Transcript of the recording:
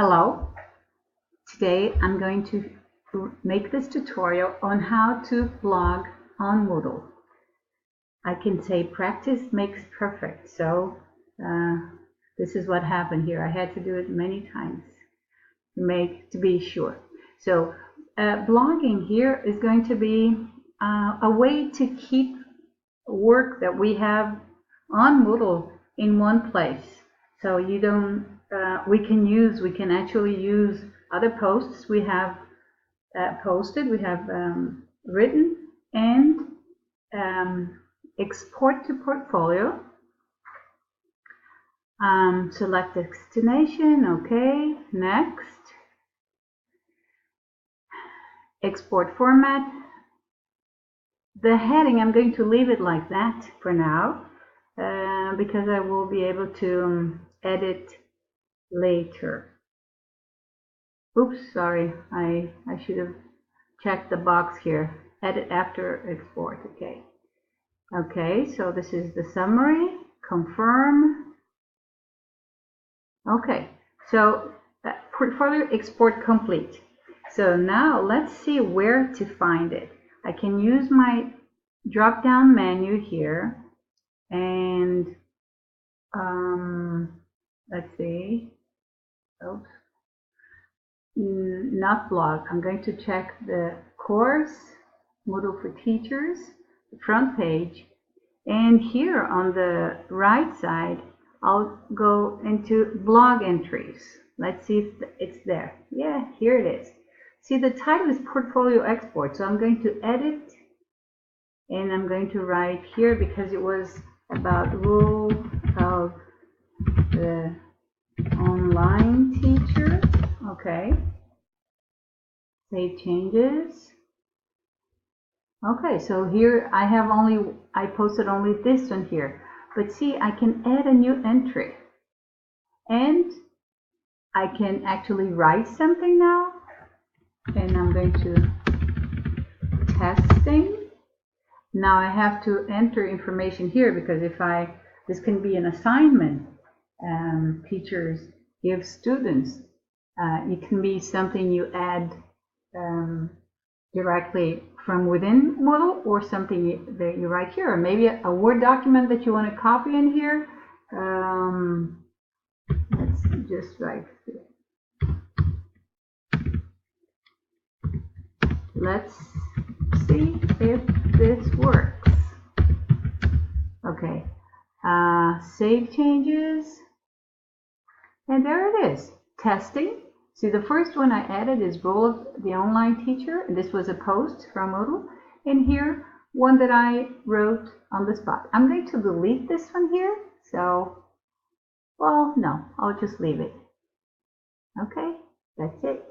Hello, today I'm going to make this tutorial on how to blog on Moodle. I can say practice makes perfect, so this is what happened here. I had to do it many times to be sure. So blogging here is going to be a way to keep work that we have on Moodle in one place. So you don't, we can actually use other posts we have posted, we have written, and export to portfolio. Select destination, okay, next. Export format. The heading, I'm going to leave it like that for now, because I will be able to edit later. Oops, sorry, I should have checked the box here. Edit after export, okay. Okay, so this is the summary, confirm. Okay, so portfolio export complete. So now let's see where to find it. I can use my drop-down menu here and let's see. Oops. Not blog. I'm going to check the course, Moodle for Teachers, the front page, and here on the right side I'll go into blog entries. Let's see if it's there. Yeah, here it is. See, the title is Portfolio Export, so I'm going to edit and I'm going to write here, because it was about role of the online teacher. Okay. Save changes. Okay, so here I posted only this one here. But see, I can add a new entry. And I can actually write something now. And I'm going to testing. Now I have to enter information here, because this can be an assignment teachers give students. It can be something you add directly from within Moodle, or something that you write here, or maybe a Word document that you want to copy in here. Let's just write here. Let's see if this works. Okay, save changes, and there it is, testing. See, the first one I added is role of the online teacher, and this was a post from Moodle, and here one that I wrote on the spot. I'm going to delete this one here, so, well, no, I'll just leave it. Okay, that's it.